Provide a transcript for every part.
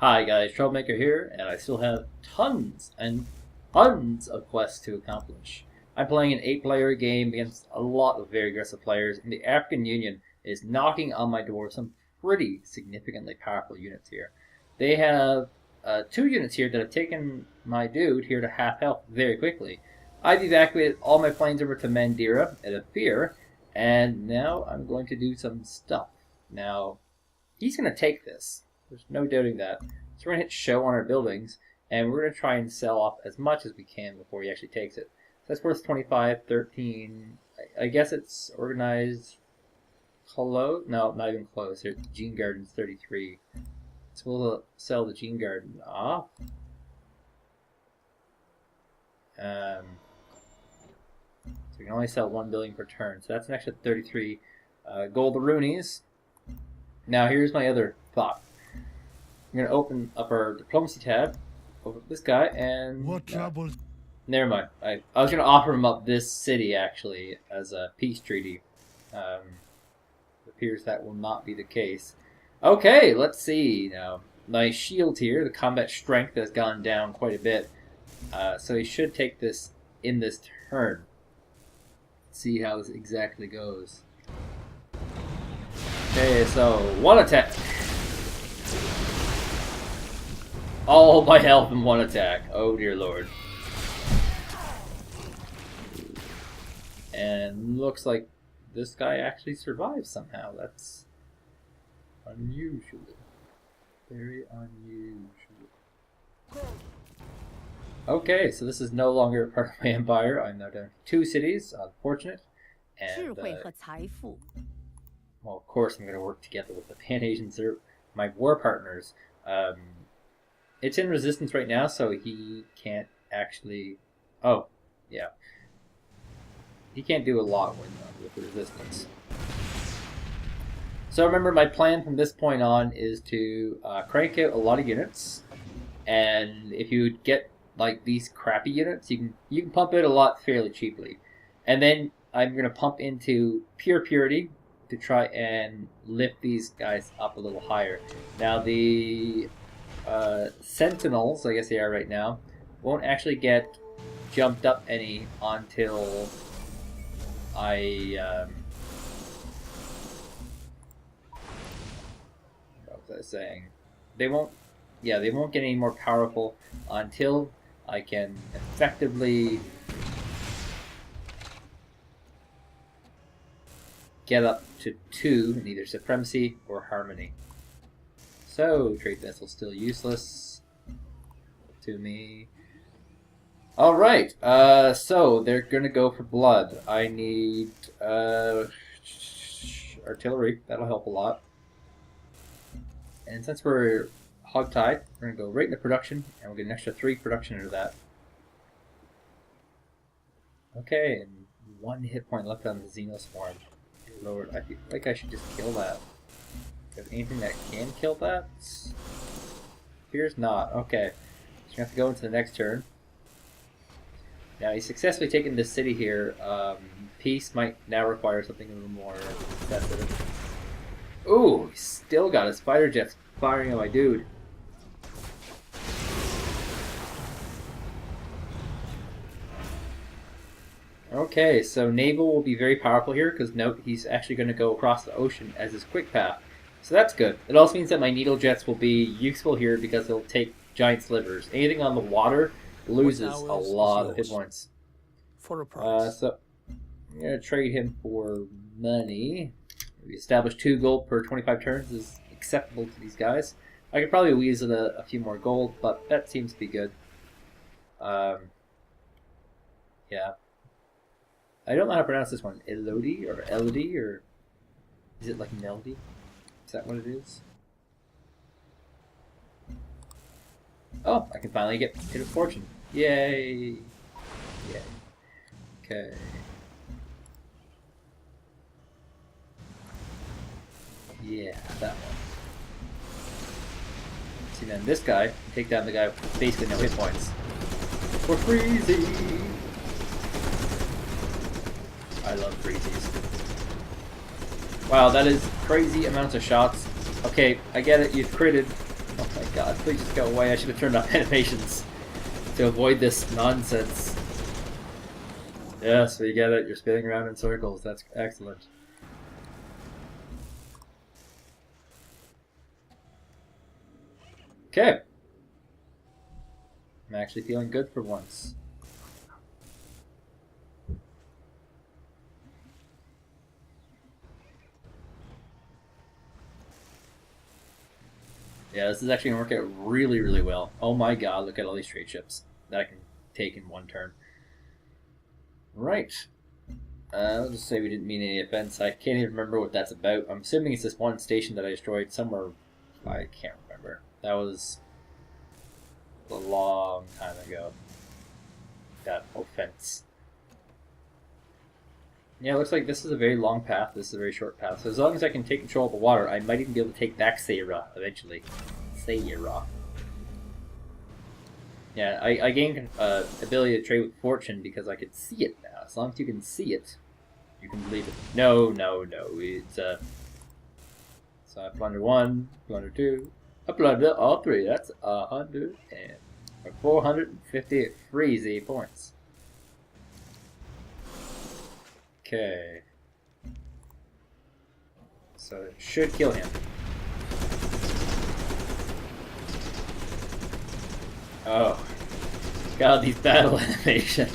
Hi guys, Troublemaker here, and I still have tons and tons of quests to accomplish. I'm playing an 8-player game against a lot of very aggressive players, and the African Union is knocking on my door with some pretty significantly powerful units here. They have 2 units here that have taken my dude here to half health very quickly. I've evacuated all my planes over to Mandira at a fear, and now I'm going to do some stuff. Now, he's going to take this. There's no doubting that. So we're going to hit show on our buildings, and we're going to try and sell off as much as we can before he actually takes it. So that's worth 25, 13. I guess it's organized close. No, not even close. There's Gene Garden's 33. So we'll sell the Gene Garden off. So we can only sell 1 building per turn. So that's an extra 33 gold Roonies. Now here's my other thought. I'm going to open up our diplomacy tab, open up this guy, and... What trouble? Never mind. I was going to offer him up this city, actually, as a peace treaty. It appears that will not be the case. Okay, let's see now. My shield here, the combat strength has gone down quite a bit. So he should take this in this turn. Let's see how this exactly goes. Okay, so 1 attack. All my health in 1 attack. Oh dear lord. And looks like this guy actually survived somehow. That's unusual. Very unusual. Okay, so this is no longer part of my empire. I'm now down to 2 cities. Unfortunate. And well, of course I'm going to work together with the Pan-Asians. They're my war partners. It's in resistance right now, so he can't actually... Oh, yeah. He can't do a lot with the resistance. So remember, my plan from this point on is to crank out a lot of units. And if you get like these crappy units, you can pump out a lot fairly cheaply. And then I'm going to pump into pure purity to try and lift these guys up a little higher. Now the Sentinels, I guess they are right now, won't actually get jumped up any until I what was I saying? They won't get any more powerful until I can effectively get up to 2 in either supremacy or harmony. So, trade vessel still useless to me. Alright, so they're gonna go for blood. I need artillery, that'll help a lot. And since we're hogtied, we're gonna go right into production, and we'll get an extra 3 production into that. Okay, and 1 hit point left on the Xenoswarm. Dear Lord, I feel like I should just kill that. Is there anything that can kill that? Appears not. Okay. So we have to go into the next turn. Now he's successfully taken this city here. Peace might now require something a little more sensitive. Ooh, he's still got his fighter jets firing at my dude. Okay, so naval will be very powerful here because note he's actually going to go across the ocean as his quick path. So that's good. It also means that my needle jets will be useful here because they'll take giant slivers. Anything on the water loses a lot of hit points. For a price. So I'm going to trade him for money. We established 2 gold per 25 turns is acceptable to these guys. I could probably weasel a few more gold, but that seems to be good. Yeah. I don't know how to pronounce this one. Elodie or Elodie, or is it like Melody? Is that what it is? Oh, I can finally get hit of fortune. Yay! Yay. Okay. Yeah, that one. See, then this guy can take down the guy with basically no hit points. For freezy! I love freezies. Wow, that is crazy amounts of shots. Okay, I get it, you've critted. Oh my God, please just go away. I should have turned off animations to avoid this nonsense. Yes, we get it. You're spinning around in circles. That's excellent. Okay. I'm actually feeling good for once. Yeah, this is actually going to work out really, really well. Oh my god, look at all these trade ships that I can take in one turn. Right. Let's just say we didn't mean any offense. I can't even remember what that's about. I'm assuming it's this one station that I destroyed somewhere. I can't remember. That was a long time ago. That offense. Yeah, it looks like this is a very long path. This is a very short path. So as long as I can take control of the water, I might even be able to take back Sayra eventually. Sayra. Yeah, I gained ability to trade with fortune because I could see it now. As long as you can see it, you can believe it. No, no, no. It's so I plunder 1, plunder 2, I plunder all 3. That's 100 and 450 freezy points. Okay. So it should kill him. Oh. God, these battle animations.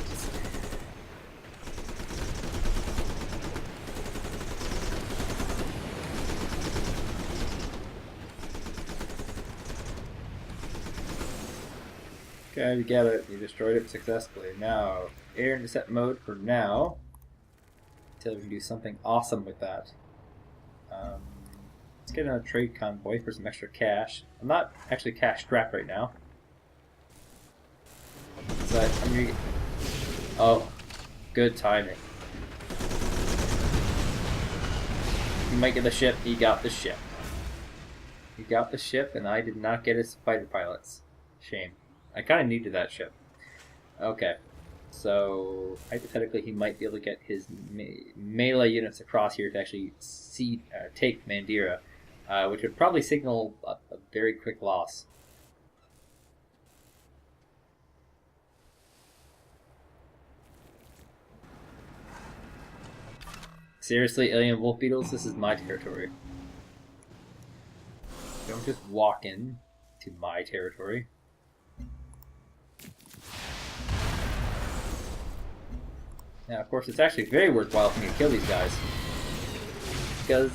Okay, we get it. You destroyed it successfully. Now, air intercept mode for now. Until we can do something awesome with that. Let's get on a trade convoy for some extra cash. I'm not actually cash strapped right now. So I'm gonna get... Oh, good timing. He might get the ship. He got the ship. He got the ship, and I did not get his fighter pilots. Shame. I kind of needed that ship. Okay. So, hypothetically, he might be able to get his melee units across here to actually take Mandira, which would probably signal a very quick loss. Seriously, alien wolf beetles, this is my territory. Don't just walk in to my territory. Now, of course, it's actually very worthwhile for me to kill these guys. Because,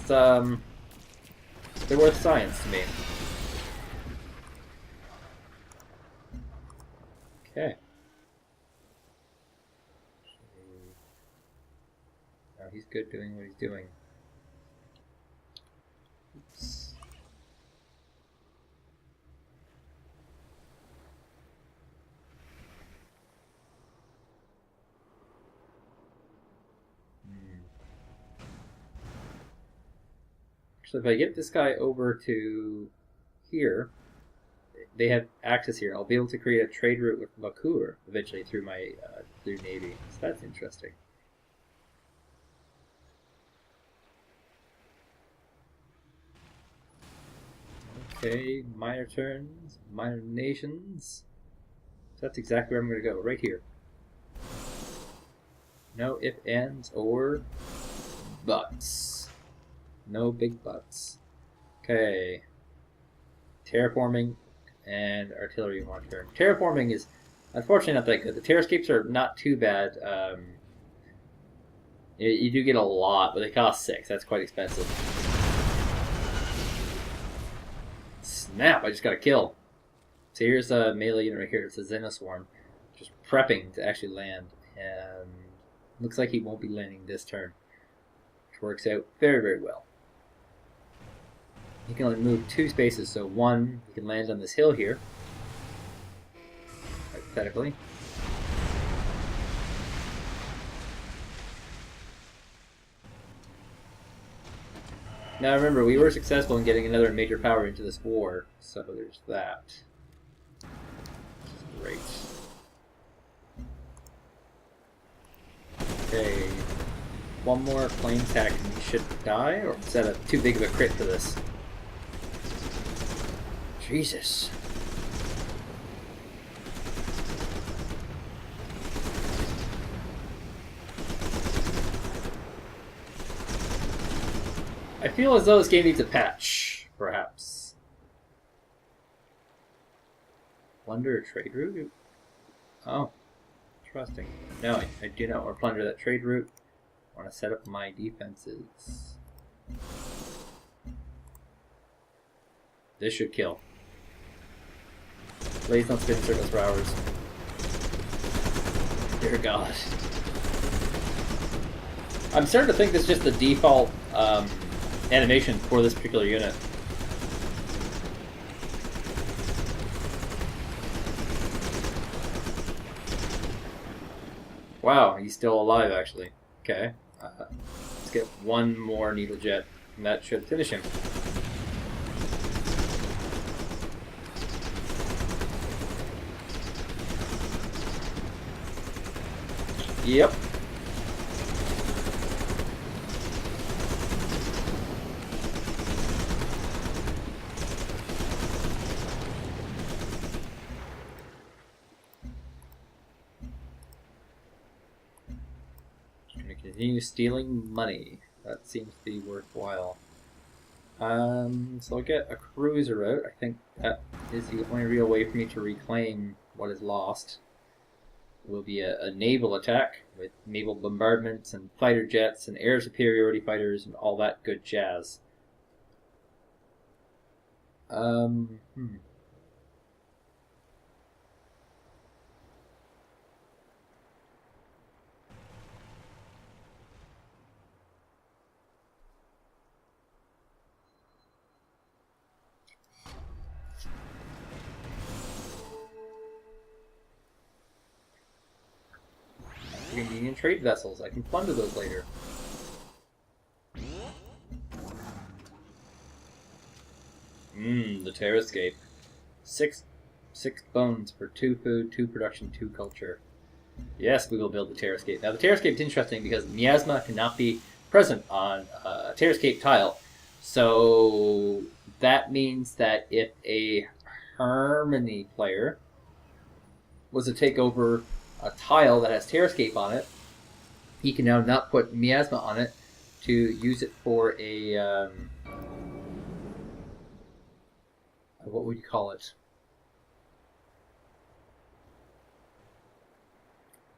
they're worth science to me. Okay. Now he's good doing what he's doing. Oops. So if I get this guy over to here, they have access here. I'll be able to create a trade route with Thakur eventually through my through Navy. So that's interesting. Okay, minor turns, minor nations. So that's exactly where I'm going to go, right here. No if, ands, or buts. No big buts. Okay. Terraforming and artillery monitor. Terraforming is unfortunately not that good. The terrascapes are not too bad. You do get a lot, but they cost 6. That's quite expensive. Snap! I just got a kill. So here's a melee unit right here. It's a Xenoswarm. Just prepping to actually land. And looks like he won't be landing this turn. Which works out very, very well. He can only move 2 spaces, so 1, he can land on this hill here, hypothetically. Now remember, we were successful in getting another major power into this war, so there's that. Which is great. Okay, 1 more plane attack and we should die, or is that too big of a crit for this? Jesus. I feel as though this game needs a patch, perhaps. Plunder a trade route? Oh, interesting. No, I do not want to plunder that trade route. I want to set up my defenses. This should kill. Please don't spin in circles for hours. Dear God. I'm starting to think this is just the default animation for this particular unit. Wow, he's still alive actually. Okay. Let's get one more needle jet, and that should finish him. Yep. Gonna continue stealing money. That seems to be worthwhile. So I'll get a cruiser out. I think that is the only real way for me to reclaim what is lost. Will be a naval attack with naval bombardments and fighter jets and air superiority fighters and all that good jazz. Union trade vessels. I can plunder those later. The Terror Escape. Six bones for 2 food, 2 production, 2 culture. Yes, we will build the Terror Escape. Now the Terror Escape is interesting because miasma cannot be present on a Terror Escape tile. So that means that if a Harmony player was to take over a tile that has Terror Escape on it, he can now not put miasma on it to use it for a what would you call it?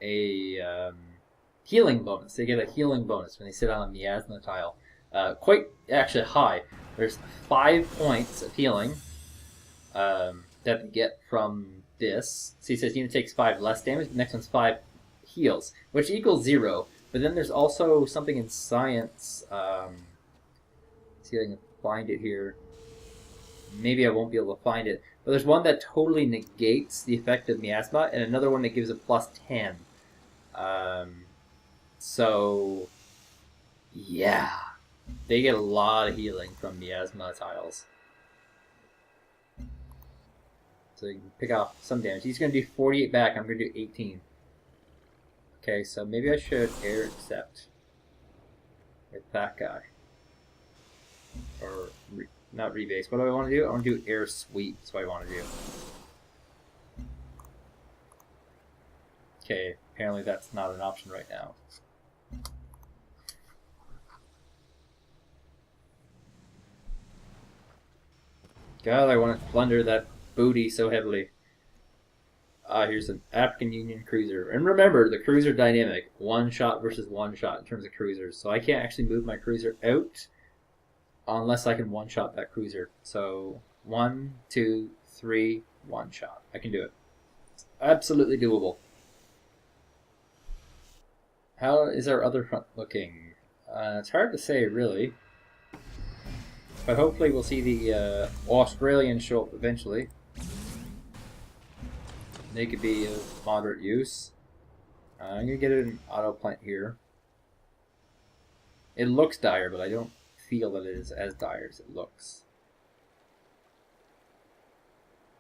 A healing bonus. They get a healing bonus when they sit on a miasma tile. Quite actually high. There's 5 points of healing that they get from this. So he says unit takes 5 less damage. The next one's 5 heals, which equals 0. But then there's also something in science. See if I can find it here. Maybe I won't be able to find it. But there's one that totally negates the effect of miasma, and another one that gives a plus 10. So, yeah. They get a lot of healing from miasma tiles. So you can pick off some damage. He's going to do 48 back. I'm going to do 18. Okay, so maybe I should air accept with that guy. Or, not rebase. What do I want to do? I want to do air sweep. That's what I want to do. Okay, apparently that's not an option right now. God, I want to plunder that booty so heavily. Here's an African Union cruiser. And remember, the cruiser dynamic. 1 shot versus 1 shot in terms of cruisers. So I can't actually move my cruiser out unless I can 1-shot that cruiser. So 1, 2, 3, 1 shot. I can do it. It's absolutely doable. How is our other front looking? It's hard to say, really. But hopefully we'll see the Australians show up eventually. They could be of moderate use. I'm going to get an auto plant here. It looks dire, but I don't feel that it is as dire as it looks.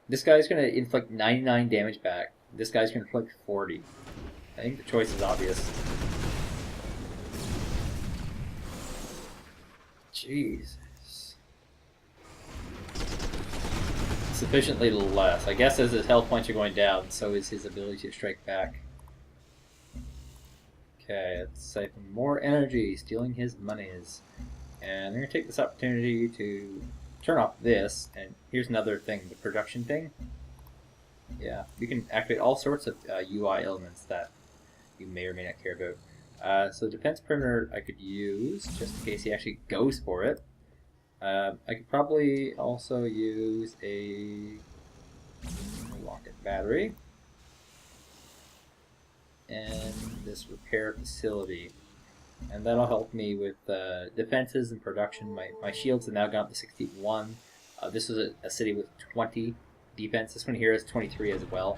This guy's going to inflict 99 damage back. This guy's going to inflict 40. I think the choice is obvious. Jeez. sufficiently less. I guess as his health points are going down, so is his ability to strike back. Okay, let's siphon more energy, stealing his monies. And we're going to take this opportunity to turn off this, and here's another thing, the production thing. Yeah, you can activate all sorts of UI elements that you may or may not care about. So defense perimeter I could use, just in case he actually goes for it. I could probably also use a rocket battery. And this repair facility. And that'll help me with defenses and production. My shields have now gone up to 61. This was a city with 20 defense. This one here is 23 as well.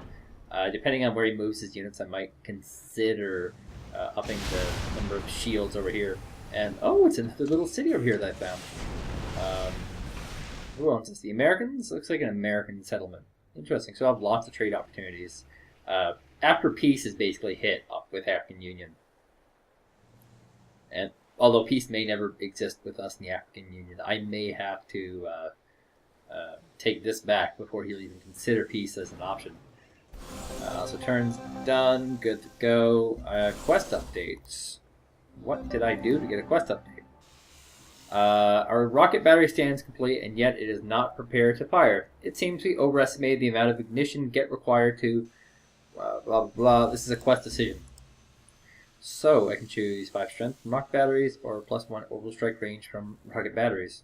Depending on where he moves his units, I might consider upping the number of shields over here. And oh, it's another little city over here that I found. Who owns this? The Americans? Looks like an American settlement. Interesting. So I have lots of trade opportunities. After peace is basically hit up with African Union. And although peace may never exist with us in the African Union, I may have to take this back before he'll even consider peace as an option. So turns done, good to go. Quest updates. What did I do to get a quest update? Our rocket battery stands complete, and yet it is not prepared to fire. It seems we overestimated the amount of ignition get required to blah blah blah. This is a quest decision. So I can choose 5 strength from rocket batteries or +1 orbital strike range from rocket batteries.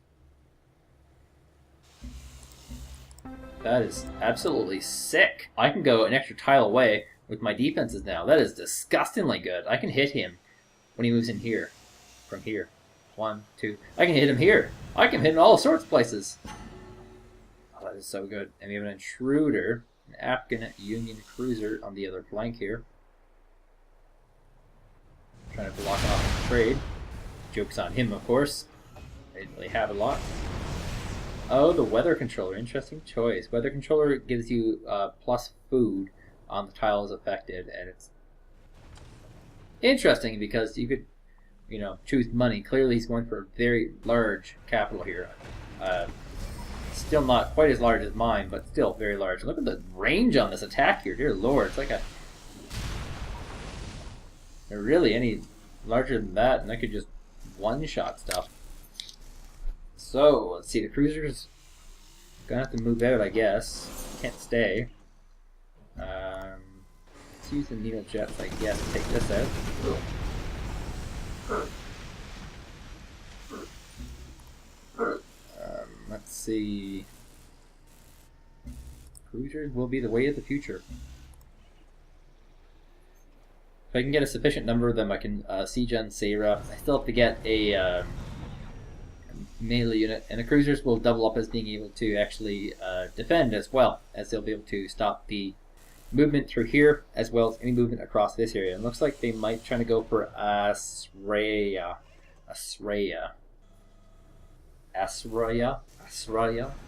That is absolutely sick. I can go an extra tile away with my defenses now. That is disgustingly good. I can hit him when he moves in here. From here. 1, 2. I can hit him here. I can hit him all sorts of places. Oh, that is so good. And we have an intruder, an African Union cruiser on the other flank here. Trying to block off the trade. Joke's on him, of course. They didn't really have a lot. Oh, the weather controller. Interesting choice. Weather controller gives you plus food on the tiles affected, and it's interesting because you could, choose money. Clearly, he's going for a very large capital here. Still not quite as large as mine, but still very large. Look at the range on this attack here. Dear Lord, it's like a... They're really any larger than that, and I could just one-shot stuff. So, let's see, the cruiser's gonna have to move out, I guess. Can't stay. Let's use the needle jets, I guess, to take this out. Let's see. Cruisers will be the way of the future. If I can get a sufficient number of them, I can siege on Sarah. I still have to get a melee unit, and the cruisers will double up as being able to actually defend as well, as they'll be able to stop the movement through here, as well as any movement across this area. It looks like they might try to go for Asraya.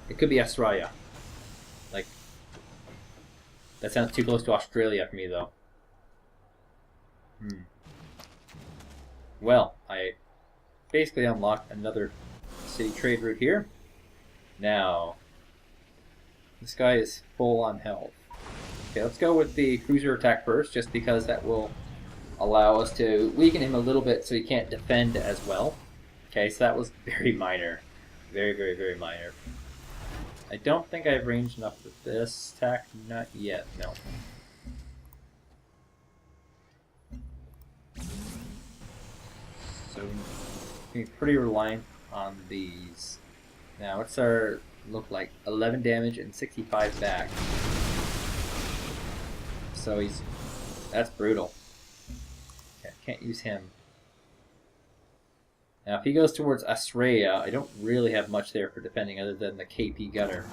It could be Asraya. Like, that sounds too close to Australia for me, though. Well, I basically unlocked another city trade route here. Now, this guy is full on health. Okay, let's go with the cruiser attack first, just because that will allow us to weaken him a little bit so he can't defend as well. Okay, so that was very minor. Very, very, very minor. I don't think I have range enough with this attack. Not yet, no. So we're pretty reliant on these. Now, what's our look like? 11 damage and 65 back. So that's brutal. Okay, can't use him. Now, if he goes towards Asraya, I don't really have much there for defending other than the KP gunner.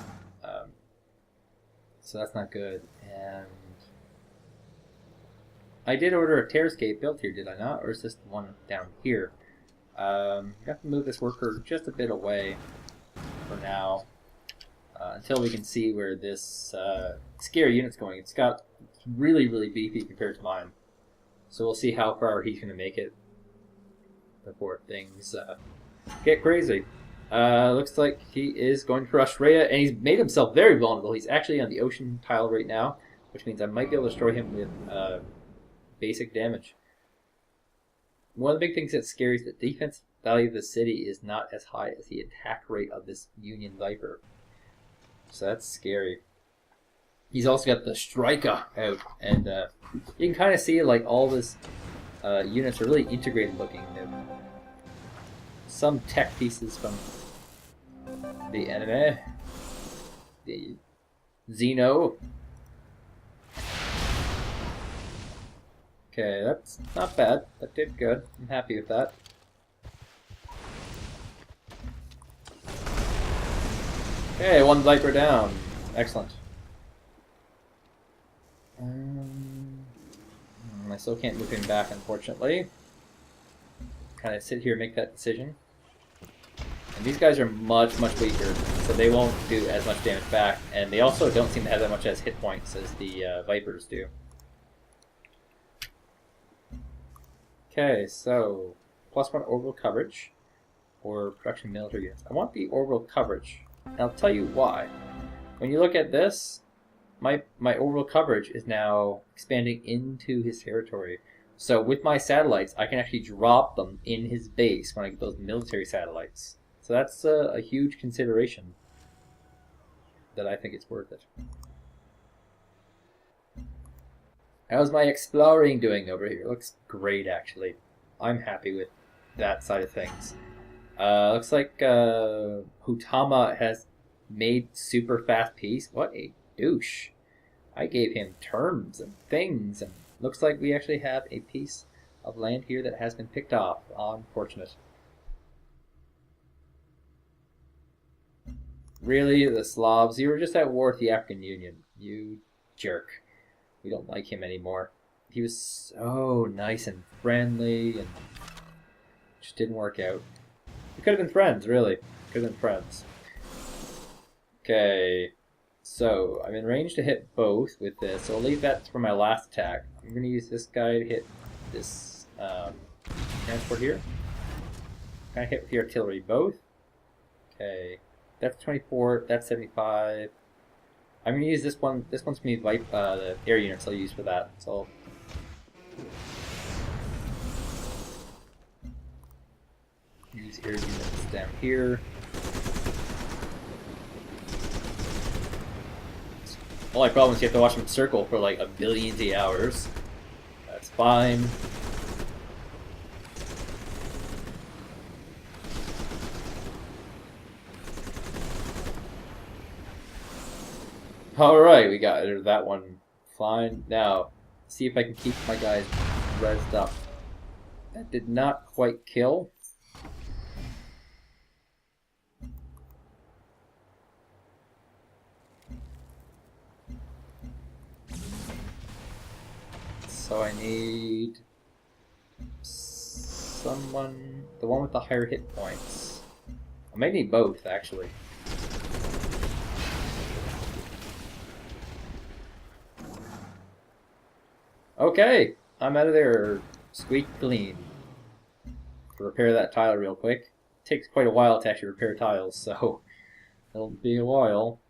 So that's not good. And I did order a Terrascape built here, did I not? Or is this the one down here? I have to move this worker just a bit away for now. Until we can see where this scary unit's going. It's really, really beefy compared to mine. So we'll see how far he's going to make it before things get crazy. Looks like he is going to crush Rhea, and he's made himself very vulnerable. He's actually on the ocean tile right now, which means I might be able to destroy him with basic damage. One of the big things that's scary is that the defense value of the city is not as high as the attack rate of this Union Viper. So that's scary. He's also got the Striker out, and you can kind of see like all his units are really integrated looking. Some tech pieces from the enemy, the Xeno. Okay, that's not bad. That did good. I'm happy with that. Okay, one Viper down. Excellent. I still can't move him back, unfortunately. Kind of sit here and make that decision. And these guys are much, much weaker, so they won't do as much damage back. And they also don't seem to have that much as hit points as the Vipers do. Okay, so +1 orbital coverage or production military units. I want the orbital coverage, and I'll tell you why. When you look at this, my orbital coverage is now expanding into his territory. So with my satellites, I can actually drop them in his base when I get those military satellites. So that's a huge consideration that I think it's worth it. How's my exploring doing over here? Looks great, actually. I'm happy with that side of things. Looks like Hutama has made super fast peace. What a douche. I gave him terms and things, and looks like we actually have a piece of land here that has been picked off. Unfortunate. Really, the Slavs? You were just at war with the African Union. You jerk. We don't like him anymore. He was so nice and friendly, and just didn't work out. We could have been friends, really. Could have been friends. Okay, so I'm in range to hit both with this, so I'll leave that for my last attack. I'm going to use this guy to hit this transport here. Kind of hit with the artillery both. Okay, that's 24, that's 75. I'm going to use this one. This one's going to be the air units I'll use for that. So I'll use air units down here. Only problem is you have to watch them circle for like a billion hours. That's fine. Alright, we got that one fine. Now, see if I can keep my guys rezzed up. That did not quite kill. So I need someone, the one with the higher hit points. I may need both, actually. Okay, I'm out of there. Squeak clean. To repair that tile real quick. It takes quite a while to actually repair tiles, so it'll be a while.